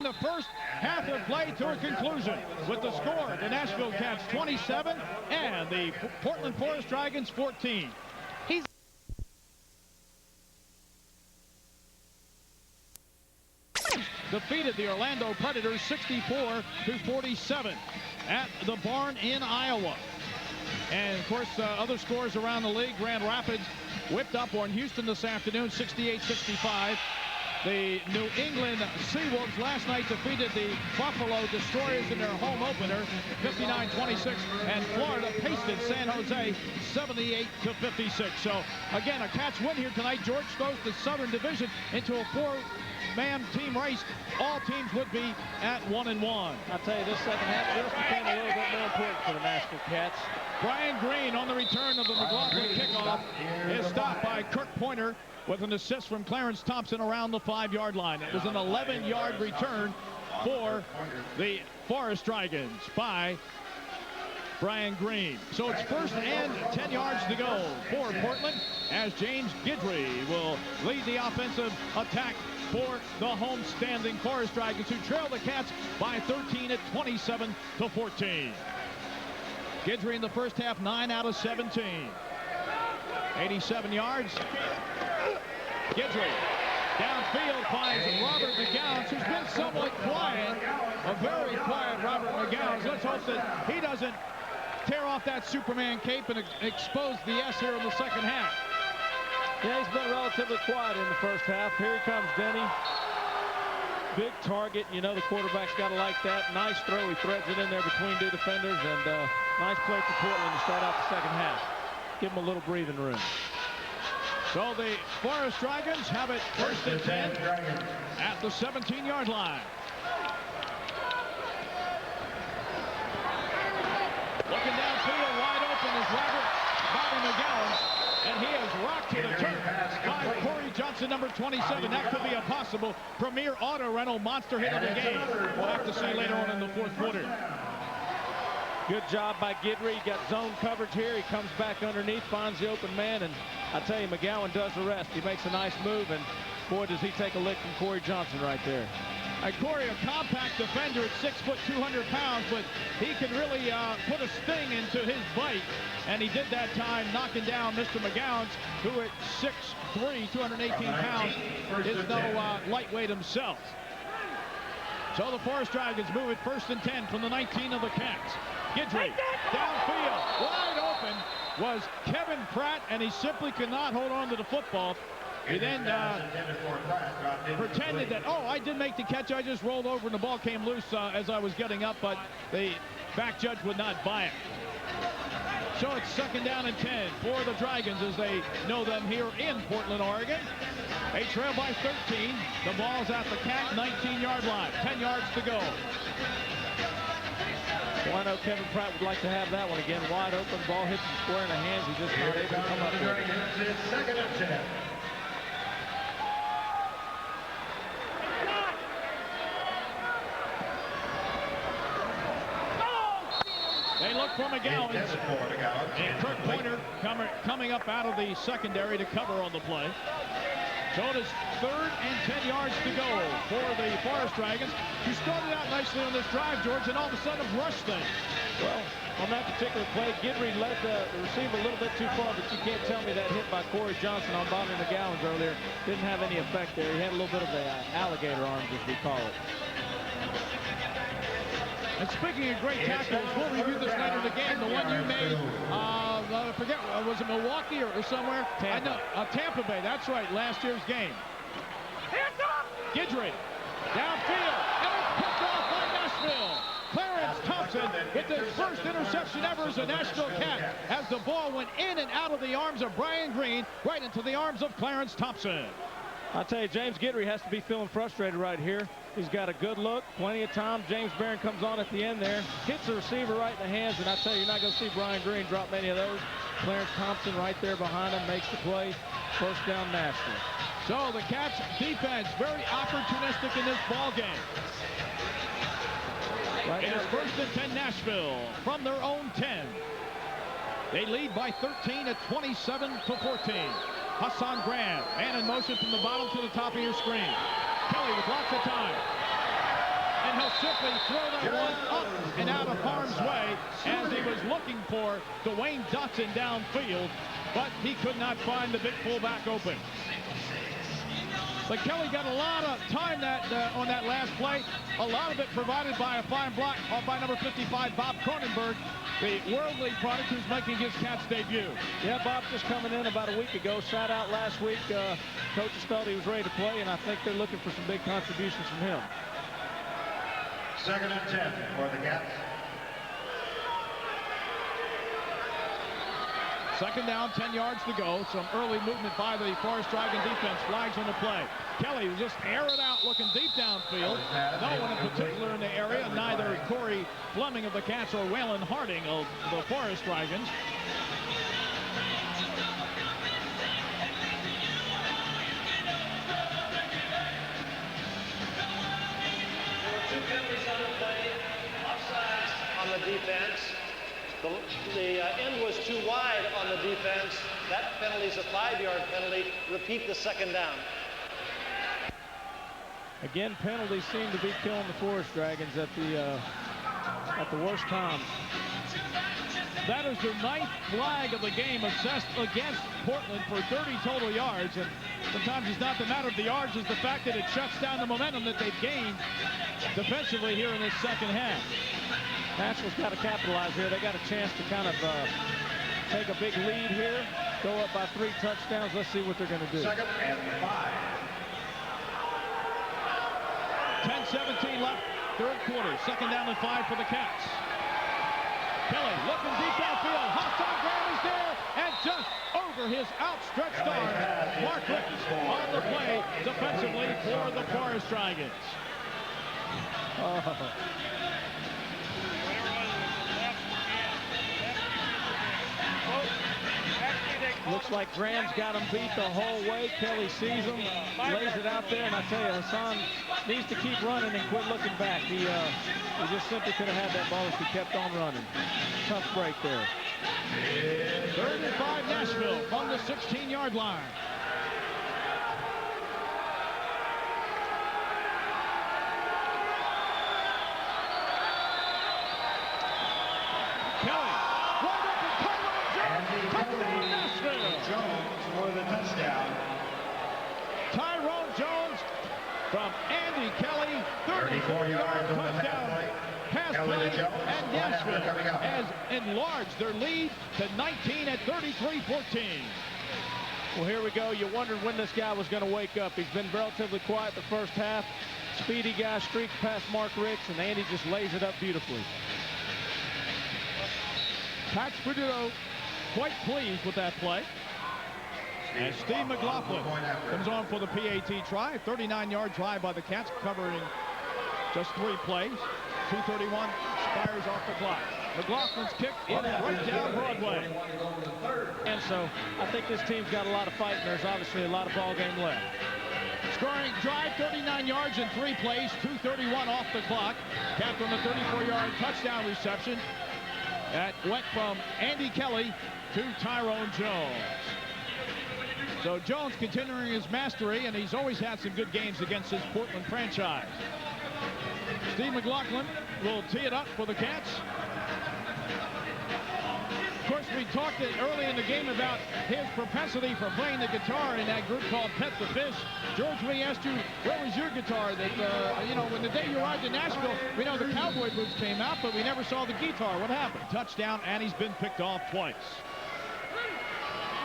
the first half of play to a conclusion with the score, the Nashville Cats 27 and the Portland Forest Dragons 14. He's defeated the Orlando Predators 64-47 at the Barn in Iowa. And, of course, other scores around the league. Grand Rapids whipped up on Houston this afternoon, 68-65. The New England Seawolves last night defeated the Buffalo Destroyers in their home opener, 59-26. And Florida pasted San Jose, 78-56. So, again, a Cats win here tonight. George throws the Southern Division into a four-man team race. All teams would be at 1-1. I'll tell you, this second half just became a little bit more important for the Nashville Cats. Brian Green on the return of the McLaughlin kickoff is stopped by Kirk Pointer with an assist from Clarence Thompson around the 5-yard line. It was an 11-yard return for the Forest Dragons by Brian Green. So it's first and 10 yards to go for Portland as James Guidry will lead the offensive attack for the home-standing Forest Dragons, who trail the Cats by 13 at 27-14. Guidry in the first half, 9 out of 17. 87 yards. Guidry downfield finds Robert McGowan, who's been somewhat quiet. A very quiet Robert McGowan. Let's hope that he doesn't tear off that Superman cape and expose the S here in the second half. Yeah, he's been relatively quiet in the first half. Here he comes, Denny. Big target. You know the quarterback's got to like that. Nice throw. He threads it in there between two defenders. And nice play for Portland to start out the second half. Give them a little breathing room. So the Forest Dragons have it first and 10 at the 17-yard line. Looking downfield, wide open is Bobby McGowan. And he is rocked to the turf by Corey Johnson, number 27. That could be a possible premier auto rental monster hit of the game. We'll have to see later on in the fourth quarter. Good job by Guidry. He got zone coverage here. He comes back underneath, finds the open man, and I tell you, McGowan does the rest. He makes a nice move, and boy, does he take a lick from Corey Johnson right there. Corey, a compact defender at 6 foot, 200 pounds, but he can really put a sting into his bite, and he did that time, knocking down Mr. McGowan, who at 6'3", 218 pounds, is no lightweight himself. So the Forest Dragons move it first and 10 from the 19 of the Cats. Guidry downfield, wide open was Kevin Pratt, and he simply could not hold on to the football. He then pretended that, oh, I did make the catch, I just rolled over and the ball came loose as I was getting up, but the back judge would not buy it. So it's second down and 10 for the Dragons as they know them here in Portland, Oregon. They trail by 13. The ball's at the Cat 19-yard line. 10 yards to go. Well, I know Kevin Pratt would like to have that one again. Wide open, ball hits him square in the hands. He's just not able to come up with it. Second and 10. They look for McGowan. And Kirk Pointer coming up out of the secondary to cover on the play. So it is third and 10 yards to go for the Forest Dragons, who started out nicely on this drive, George, and all of a sudden rushed things. Well, on that particular play, Guidry led the receiver a little bit too far, but you can't tell me that hit by Corey Johnson on Bobby McGowan earlier didn't have any effect there. He had a little bit of the alligator arms, as we call it. And speaking of great tackles, we'll review this later in the game. The one you made, I forget, was it Milwaukee or somewhere? Tampa. I know, Tampa Bay, that's right, last year's game. Guidry, downfield, and it's picked off by Nashville. Clarence Thompson with his first interception ever as a Nashville Cat, as the ball went in and out of the arms of Brian Green, right into the arms of Clarence Thompson. I'll tell you, James Guidry has to be feeling frustrated right here. He's got a good look, plenty of time. James Barron comes on at the end there, hits the receiver right in the hands, and I tell you, you're not going to see Brian Green drop many of those. Clarence Thompson right there behind him makes the play. First down, Nashville. So the Cats defense very opportunistic in this ball game. Right, it is first and 10 Nashville from their own 10. They lead by 13 at 27-14. Hassan Graham, man in motion from the bottom to the top of your screen. Kelly with lots of time. simply throw that one up and out of harm's way as he was looking for Dwayne Dotson downfield, but he could not find the big fullback open. But Kelly got a lot of time on that last play. A lot of it provided by a fine block by number 55, Bob Cronenberg, the World League product who's making his Cats debut. Yeah, Bob just coming in about a week ago, sat out last week. Coaches felt he was ready to play, and I think they're looking for some big contributions from him. 2nd and 10 for the Cats. 2nd down, 10 yards to go. Some early movement by the Forest Dragon defense. Flags on the play. Kelly just air it out, looking deep downfield. No one in particular in the area. Neither Corey Fleming of the Cats or Waylon Harding of the Forest Dragons. Two penalties on the play. Offsides on the defense. The end was too wide on the defense. That penalty is a 5-yard penalty. Repeat the 2nd down. Again, penalties seem to be killing the Forest Dragons at the worst times. That is their 9th flag of the game assessed against Portland for 30 total yards. And sometimes it's not the matter of the yards, it's the fact that it shuts down the momentum that they've gained defensively here in this second half. Nashville's got to capitalize here. They got a chance to kind of take a big lead here, go up by 3 touchdowns. Let's see what they're going to do. 2nd and 5. 10-17 left, 3rd quarter. 2nd down and 5 for the Cats. Kelly looking deep downfield. Hassan Graham is there, and just over his outstretched arm, Mark Ricketts on the play defensively for the Forest Dragons. Looks like Graham's got him beat the whole way. Kelly sees him, lays it out there, and I tell you, Hassan needs to keep running and quit looking back. He just simply could have had that ball if he kept on running. Tough break there. 3rd and 5 Nashville from the 16-yard line. Kelly, wide open, Tyrone Jones, Jones for the touchdown. Tyrone Jones from Andy Kelly, 34-yard touchdown pass play, and Nashville has enlarged their lead to 19 at 33-14. Well, here we go. You wondered when this guy was going to wake up. He's been relatively quiet the first half. Speedy guy streaks past Mark Ricks, and Andy just lays it up beautifully. Pat Spadito quite pleased with that play. And Steve McLaughlin comes on for the PAT try. 39-yard try by the Cats, covering just 3 plays. 2:31 expires off the clock. McLaughlin's kick in right down Broadway. And so I think this team's got a lot of fight, and there's obviously a lot of ball game left. Scoring drive, 39 yards in 3 plays, 2:31 off the clock. Capped on the 34-yard touchdown reception. That went from Andy Kelly to Tyrone Jones. So Jones continuing his mastery, and he's always had some good games against his Portland franchise. Steve McLaughlin will tee it up for the Cats. Of course, we talked early in the game about his propensity for playing the guitar in that group called Pet the Fish. George, we asked you, where was your guitar? That, you know, when the day you arrived in Nashville, we know the cowboy boots came out, but we never saw the guitar. What happened? Touchdown, and he's been picked off twice.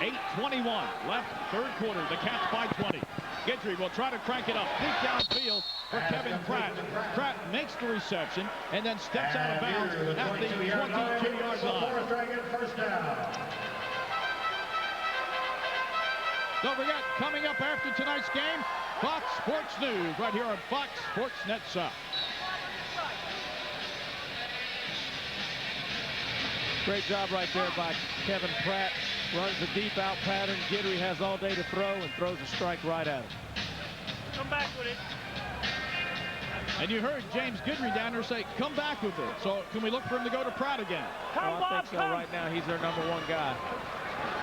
8:21 left, 3rd quarter. The Cats by 20. Guidry will try to crank it up deep downfield for Kevin Pratt. Pratt makes the reception and then steps out of bounds at the 22-yard line. First down. Don't forget, coming up after tonight's game, Fox Sports News right here on Fox Sports Net South. Great job right there by Kevin Pratt. Runs the deep out pattern. Guidry has all day to throw and throws a strike right at him. Come back with it. And you heard James Guidry down there say, come back with it. So can we look for him to go to Pratt again? Come, well, I think so. Right now, he's their #1 guy.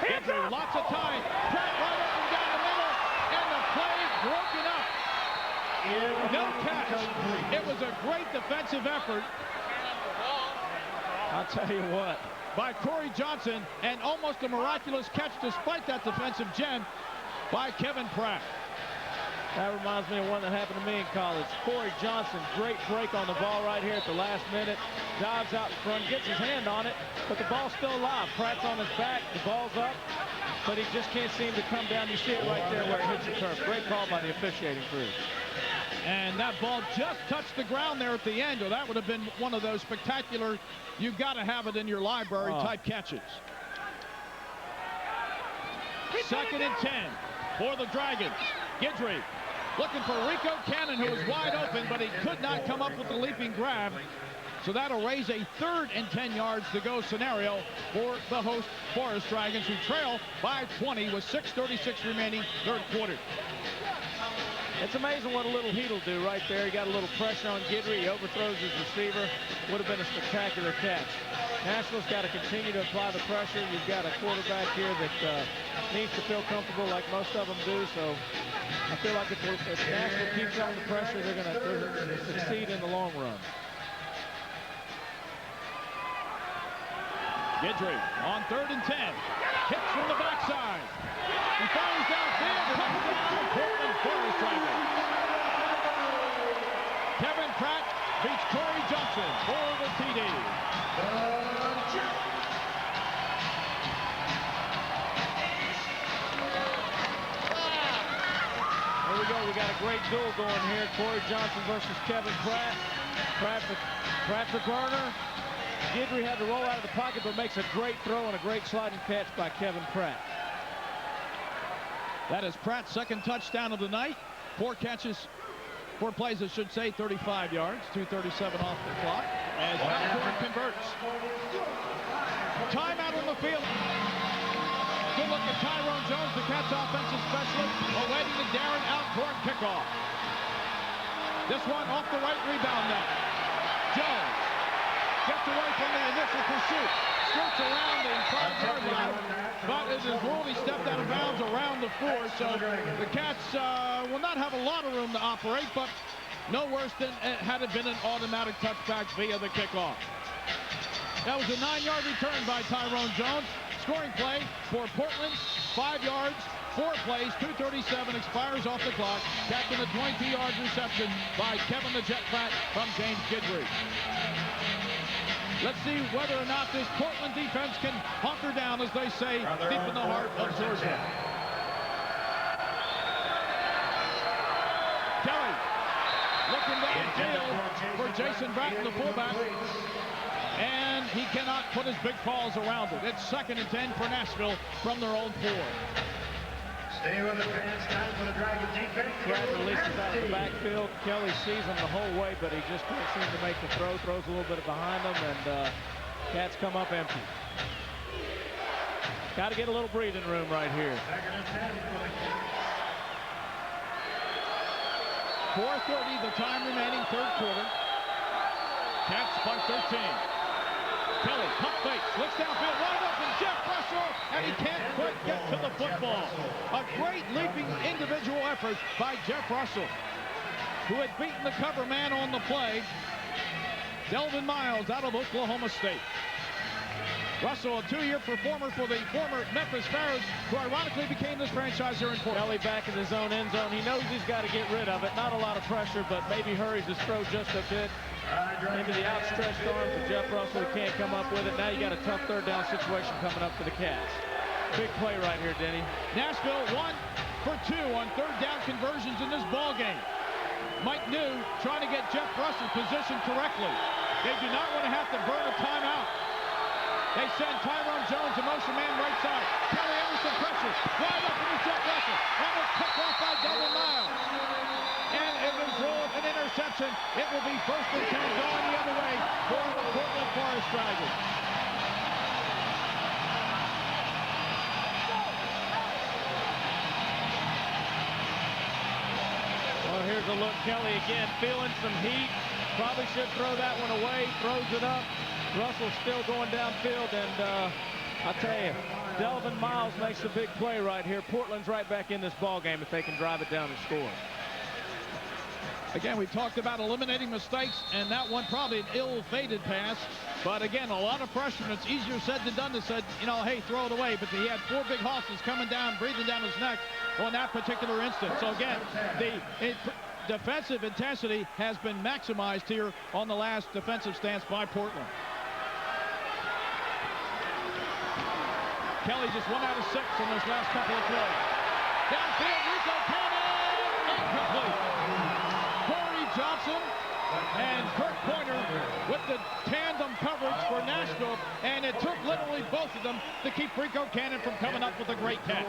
Guidry, lots of time. Pratt right up and down the middle, and the play broken up. No catch. It was a great defensive effort. I'll tell you what. By Corey Johnson, and almost a miraculous catch despite that defensive gem by Kevin Pratt. That reminds me of one that happened to me in college. Corey Johnson, great break on the ball right here at the last minute. Dives out in front, gets his hand on it, but the ball's still alive. Pratt's on his back, the ball's up, but he just can't seem to come down. You see it right there where it hits the turf. Great call by the officiating crew. And that ball just touched the ground there at the end, or that would have been one of those spectacular, you've got to have it in your library type catches. 2nd and 10 for the Dragons. Guidry looking for Rico Cannon, who was wide open, but he could not come up with the leaping grab. So that'll raise a 3rd and 10 yards to go scenario for the host Forest Dragons, who trail by 20 with 6:36 remaining, 3rd quarter. It's amazing what a little heat will do right there. He got a little pressure on Guidry. He overthrows his receiver. Would have been a spectacular catch. Nashville's got to continue to apply the pressure. You've got a quarterback here that needs to feel comfortable like most of them do. So I feel like if Nashville keeps on the pressure, they're going to succeed in the long run. Guidry on 3rd and 10. Hits from the backside. He fires downfield. Touchdown, Portland Forest Dragons. Kevin Pratt beats Corey Johnson for the TD. There we go. We got a great duel going here. Corey Johnson versus Kevin Pratt. Pratt for Garner. Guidry had to roll out of the pocket, but makes a great throw and a great sliding catch by Kevin Pratt. That is Pratt's 2nd touchdown of the night. 4 catches, 4 plays, I should say, 35 yards, 2:37 off the clock, as Alcorn converts. Timeout on the field. Good look at Tyrone Jones, the Cats offensive specialist, awaiting the Darren Alcorn kickoff. This one off the right rebound now. Jones gets away from the initial pursuit, skirts around the 5-yard line, but as his rule, he stepped out of bounds around the 4, so the Cats will not have a lot of room to operate, but no worse than had it been an automatic touchback via the kickoff. That was a 9-yard return by Tyrone Jones. Scoring play for Portland, 5 yards, 4 plays, 2:37 expires off the clock. Capping the 20-yard reception by Kevin the Jet Pratt from James Guidry. Let's see whether or not this Portland defense can hunker down, as they say, deep in the heart of Georgia. Kelly looking downfield for Jason Bratton, the fullback. And he cannot put his big paws around it. It's 2nd and 10 for Nashville from their own 4. Stay with the fans, time for the Dragon defense. Pratt releases out of the backfield. Kelly sees him the whole way, but he just can't seem to make the throw. Throws a little bit behind him, and Cats come up empty. Got to get a little breathing room right here. 4:30 the time remaining, 3rd quarter. Cats by 13. Kelly, pump fake, looks downfield, wide open, Jeff Russell, and he can't quite get to the football. A great leaping individual effort by Jeff Russell, who had beaten the cover man on the play, Delvin Miles out of Oklahoma State. Russell, a 2-year performer for the former Memphis Pharaohs, who ironically became this franchise here in Portland. Kelly back in his own end zone. He knows he's got to get rid of it. Not a lot of pressure, but maybe hurries his throw just a bit. Into the outstretched arms of Jeff Russell, who can't come up with it. Now you got a tough 3rd down situation coming up for the Cats. Big play right here, Denny. Nashville 1 for 2 on 3rd down conversions in this ball game. Mike New trying to get Jeff Russell positioned correctly. They do not want to have to burn a timeout. They send Tyrone Jones, a motion man, right side. Kelly under some pressure. Wide open to Jeff Russell. And it's picked off by Delvin Miles. And it was ruled an interception. It will be 1st and 10 going the other way for the Portland Forest Dragons. Well, here's a look. Kelly again feeling some heat. Probably should throw that one away. Throws it up. Russell's still going downfield, and I tell you, Delvin Miles makes a big play right here. Portland's right back in this ball game if they can drive it down and score. Again, we talked about eliminating mistakes, and that one probably an ill-fated pass. But again, a lot of pressure, and it's easier said than done to say, you know, hey, throw it away. But he had 4 big hosses coming down, breathing down his neck on that particular instance. So again, the defensive intensity has been maximized here on the last defensive stance by Portland. Kelly just 1 out of 6 in those last couple of plays. Downfield, Rico Cannon, incomplete. Corey Johnson and Kurt Pointer with the tandem coverage for Nashville, and it took literally both of them to keep Rico Cannon from coming up with a great catch.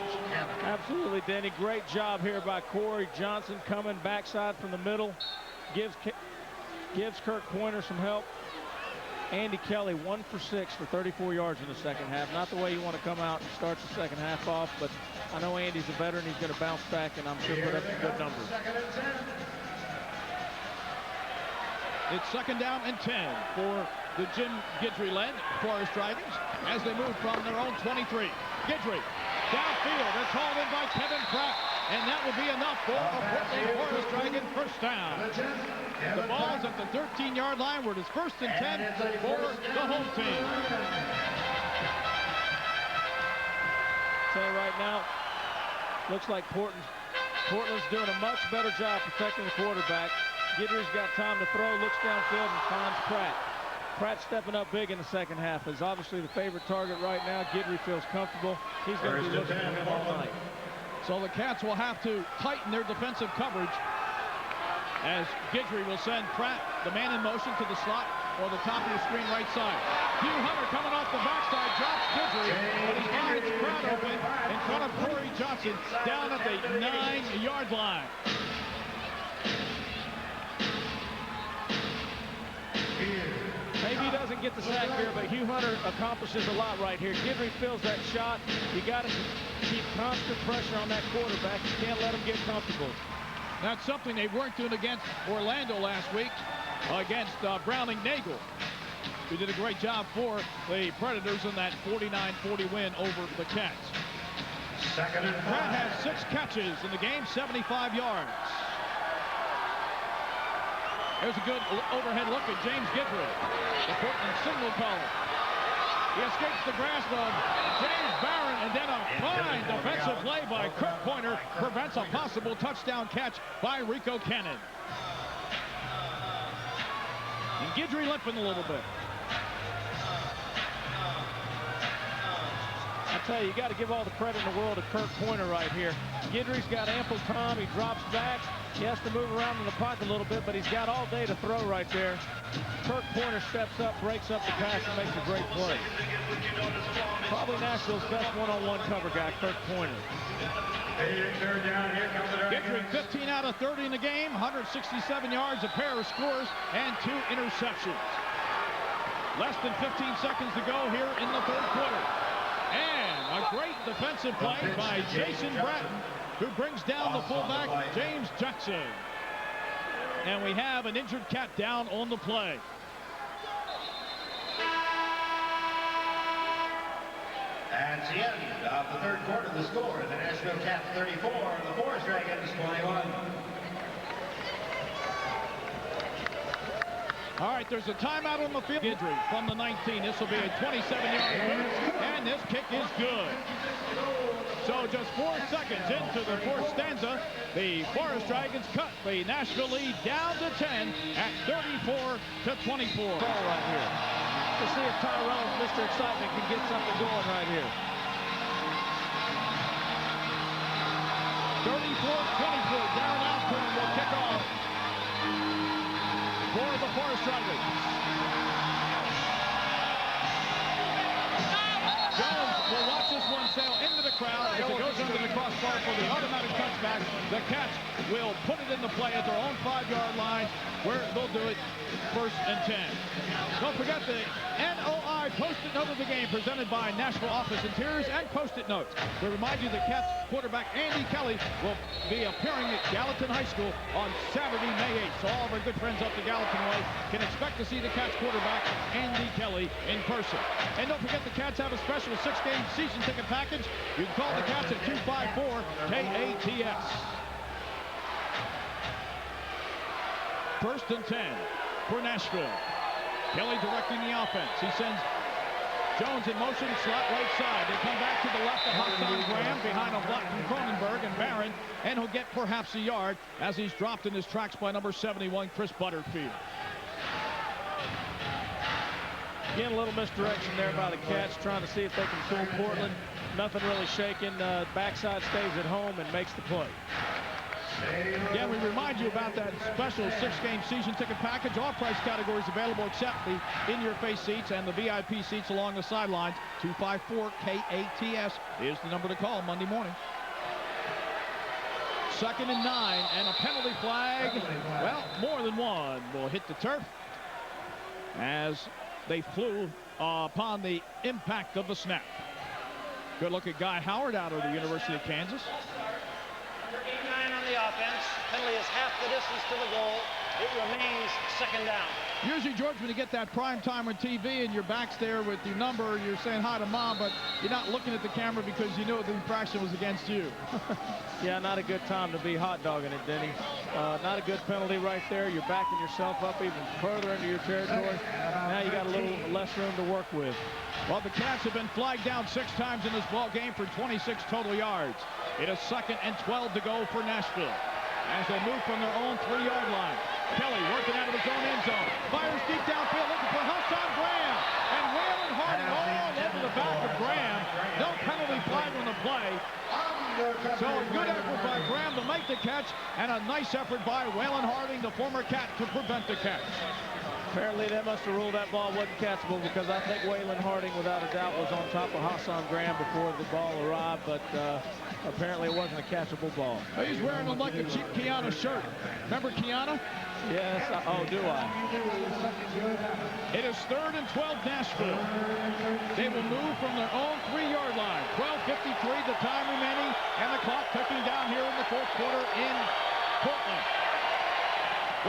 Absolutely, Denny. Great job here by Corey Johnson, coming backside from the middle. Gives Kurt Pointer some help. Andy Kelly 1 for 6 for 34 yards in the second half. Not the way you want to come out and start the second half off, but I know Andy's a veteran. He's going to bounce back, and I'm sure put up some good numbers. It's 2nd down and 10 for the Jim Guidry-led Forest Dragons as they move from their own 23. Guidry downfield. It's hauled in by Kevin Pratt, and that will be enough for a Portland Forest Dragon first down. The ball's at the 13-yard line where it is 1st and 10 for the home team. Tell you right now, looks like Portland's doing a much better job protecting the quarterback. Guidry's got time to throw, looks downfield, and finds Pratt. Pratt stepping up big in the second half is obviously the favorite target right now. Guidry feels comfortable. He's going to be looking for him all night. So the Cats will have to tighten their defensive coverage as Guidry will send Pratt, the man in motion, to the slot or the top of your screen right side. Hugh Hunter coming off the backside, drops Guidry, but he finds Pratt open in front of Corey Johnson down at the 9-yard line. Maybe he doesn't get the sack here, but Hugh Hunter accomplishes a lot right here. Guidry fills that shot. You got to keep constant pressure on that quarterback. You can't let him get comfortable. That's something they weren't doing against Orlando last week, against Browning Nagel, who did a great job for the Predators in that 49-40 win over the Cats. Pratt has 6 catches in the game, 75 yards. There's a good overhead look at James Guidry, the Portland signal caller. He escapes the grasp of James Barron, and then a fine defensive play by Kurt Pointer prevents a possible touchdown catch by Rico Cannon. And Guidry limping a little bit. I tell you, you got to give all the credit in the world to Kurt Pointer right here. Guidry's got ample time. He drops back. He has to move around in the pocket a little bit, but he's got all day to throw right there. Kurt Pointer steps up, breaks up the pass, and makes a great play. Probably Nashville's best one-on-one cover guy, Kurt Pointer. Guidry 15 out of 30 in the game, 167 yards, a pair of scores, and 2 interceptions. Less than 15 seconds to go here in the 3rd quarter. And a great defensive play by Jason Bratton, who brings down the fullback, James Jackson. And we have an injured Cat down on the play. And it's the end of the 3rd quarter. The score, the Nashville Cats 34, the Forest Dragons 21. All right, there's a timeout on the field. Guidry from the 19. This will be a 27-yard burst, and this kick is good. So just 4 seconds into the 4th stanza, the Forest Dragons cut the Nashville lead down to 10 at 34-24. Ball right here. To see if Tyrell, Mr. Excitement, can get something going right here. 34-24. Darren Alcorn will kick off for the Forest Dragons. Jones will watch this one sail into the crowd. If it goes under the crossbar for the automatic touchback, the Cats will put it into play at their own 5-yard line, where they'll do it 1st and 10. Don't forget the NOI Post-it Note of the game presented by Nashville Office Interiors and Post-it Notes. We remind you that Cats quarterback Andy Kelly will be appearing at Gallatin High School on Saturday, May 8th. So all of our good friends up the Gallatin way can expect to see the Cats quarterback Andy Kelly in person. And don't forget the Cats have a special 6-game season ticket package. You can call the Cats at 254-KATS. First and 10 for Nashville. Kelly directing the offense. He sends Jones in motion, slot right side. They come back to the left of Hassan Graham behind a block from Cronenberg and Barron, and he'll get perhaps a yard as he's dropped in his tracks by number 71, Chris Butterfield. Again, a little misdirection there by the Cats, trying to see if they can fool Portland. Nothing really shaking. Backside stays at home and makes the play. Yeah, we remind you about that special 6-game season ticket package. All price categories available except the in-your-face seats and the VIP seats along the sidelines. 254-KATS is the number to call Monday morning. 2nd and 9, and a penalty flag. Well, more than one will hit the turf as they flew upon the impact of the snap. Good look at Guy Howard out of the University of Kansas. Number 8-9 on the offense. Penalty is half the distance to the goal. It remains 2nd down. Usually, George, when you get that prime time on TV and your back's there with your number, you're saying hi to mom, but you're not looking at the camera because you know the infraction was against you. Yeah, not a good time to be hot dogging it, Denny. Not a good penalty right there. You're backing yourself up even further into your territory. Now you got a little less room to work with. Well, the Cats have been flagged down 6 times in this ball game for 26 total yards. It is 2nd and 12 to go for Nashville as they move from their own 3-yard line. Kelly working out of his own end zone. Fires deep downfield looking for Hassan Graham. And Waylon Harding all over the back of Graham. No penalty flag on the play. So a good effort by Graham to make the catch, and a nice effort by Waylon Harding, the former Cat, to prevent the catch. Apparently they must have ruled that ball wasn't catchable, because I think Waylon Harding without a doubt was on top of Hassan Graham before the ball arrived, but apparently it wasn't a catchable ball. He's wearing them like a cheap Kiana shirt. Remember Kiana? Yes. Oh, do I? It is 3rd and 12 Nashville. They will move from their own 3-yard line. 12:53 the time remaining, and the clock ticking down here in the 4th quarter in Portland.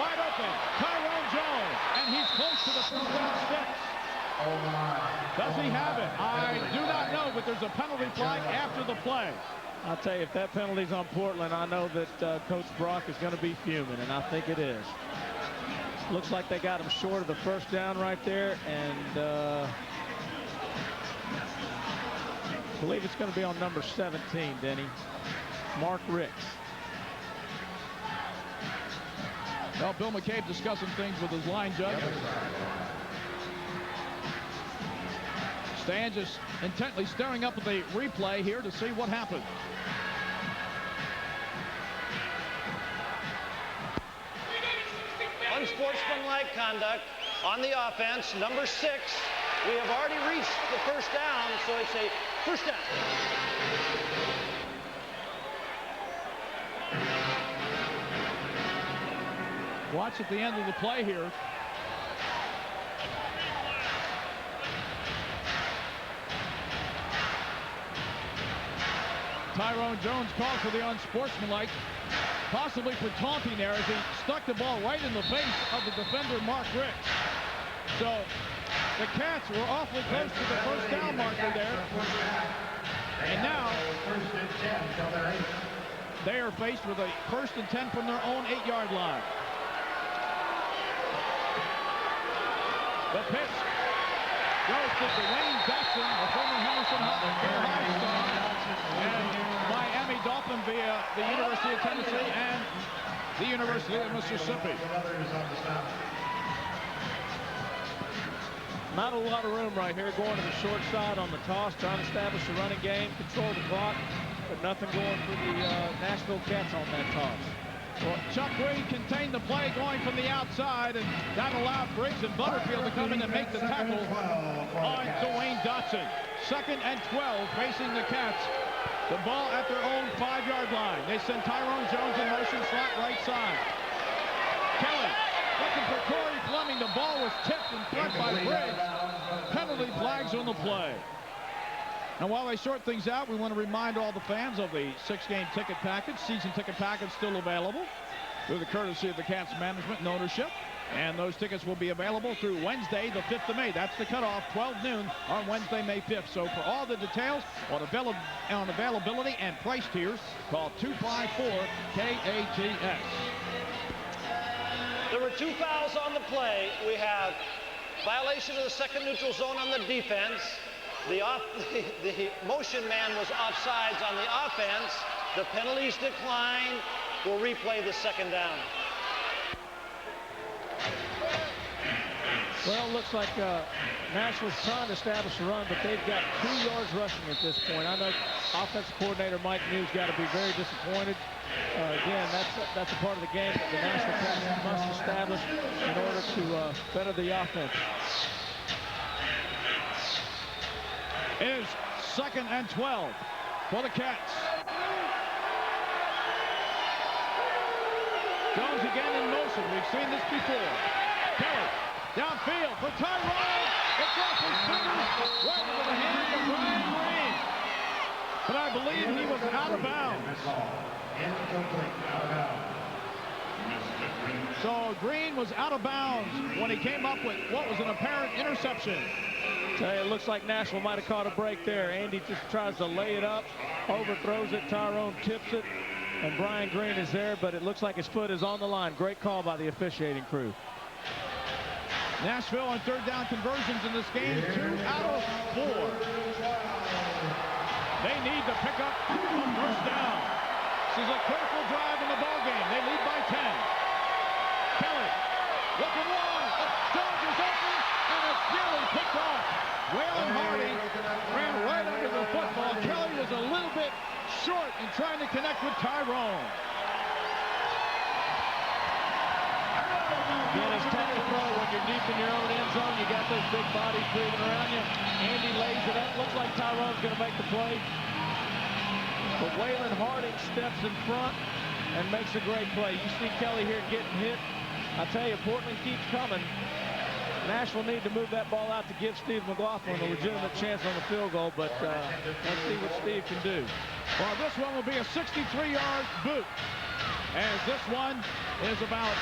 Wide open, Tyrone Jones, and he's close to the first down sticks. Does he have it? I do not know, but there's a penalty flag after the play. I'll tell you, if that penalty's on Portland, I know that Coach Brock is going to be fuming, and I think it is. Looks like they got him short of the first down right there, and I believe it's going to be on number 17, Denny. Mark Ricks. Well, Bill McCabe discussing things with his line judge. Stan just intently staring up at the replay here to see what happened. Unsportsmanlike conduct on the offense. Number 6. We have already reached the first down, so it's a first down. Watch at the end of the play here. Tyrone Jones calls for the unsportsmanlike, possibly for taunting there as he stuck the ball right in the face of the defender, Mark Ricks. So the Cats were awfully close to the first down marker there. And now they are faced with a 1st and 10 from their own 8-yard line. The pitch goes to Dwayne Dotson, the former Henderson High star, and Miami Dolphin via the University of Tennessee and the University of Mississippi. Not a lot of room right here, going to the short side on the toss, trying to establish a running game, control the clock, but nothing going for the Nashville Cats on that toss. Well, Chuck Reed contained the play going from the outside, and that allowed Briggs and Butterfield to come in and make the tackle on Dwayne Dotson. 2nd and 12 facing the Cats. The ball at their own 5-yard line. They send Tyrone Jones in motion, slot right side. Kelly looking for Corey Fleming. The ball was tipped in front by Briggs. Penalty flags on the play. And while they sort things out, we want to remind all the fans of the 6-game ticket package. Season ticket package still available through the courtesy of the Cats management and ownership. And those tickets will be available through Wednesday, the 5th of May. That's the cutoff, 12 noon on Wednesday, May 5th. So for all the details on availability and price tiers, call 254-KATS. The were 2 fouls on the play. We have violation of the second neutral zone on the defense. The motion man was offsides on the offense. The penalties decline. We'll replay the second down. Well, it looks like Nashville's trying to establish a run, but they've got 2 yards rushing at this point. I know offensive coordinator Mike Muse got to be very disappointed. Again, that's a part of the game that the Nashville Cats must establish in order to better the offense. It is 2nd and 12 for the Cats. Jones again in motion. We've seen this before. Kelly downfield for Tyrone. It's off his fingers right into the hands of Brian Green. But I believe he was out of bounds. So Green was out of bounds when he came up with what was an apparent interception. Tell you, it looks like Nashville might have caught a break there. Andy just tries to lay it up, overthrows it. Tyrone tips it, and Brian Green is there, but it looks like his foot is on the line. Great call by the officiating crew. Nashville on 3rd down conversions in this game, 2 out of 4. They need to pick up a 1st down. This is a critical drive in the ball game. They lead by 10. Kelly looking long. Jones is open, and it's nearly picked off. Waylon Hardy ran right under the football. Kelly was a little bit short in trying to connect with Tyrone. Again, it's tough to throw when you're deep in your own end zone. You got those big bodies breathing around you. Andy lays it up. Looks like Tyrone's going to make the play. But Waylon Harding steps in front and makes a great play. You see Kelly here getting hit. I tell you, Portland keeps coming. Nashville need to move that ball out to give Steve McLaughlin a legitimate chance on the field goal, but let's see what Steve can do. Well, this one will be a 63-yard boot, as this one is about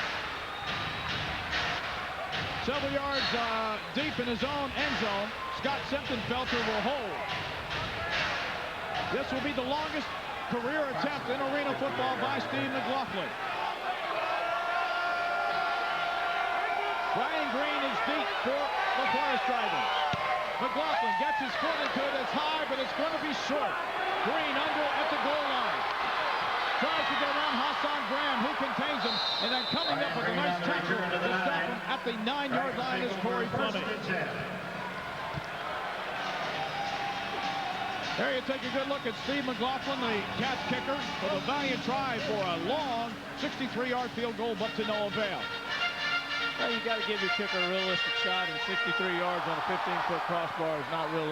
several yards deep in his own end zone. Scott Semptenfelter will hold. This will be the longest career attempt in arena football by Steve McLaughlin. Brian Green is deep for the Forest Dragons. McLaughlin gets his foot into it. It's high, but it's going to be short. Green under at the goal line. Tries to get around Hassan Graham, who contains him, and then coming up with a nice tackle to stop him at the 9-yard line is Corey Fleming. There you take a good look at Steve McLaughlin, the Cats kicker, with a valiant try for a long 63-yard field goal, but to no avail. Well, you got to give your kicker a realistic shot, and 63 yards on a 15-foot crossbar is not realistic.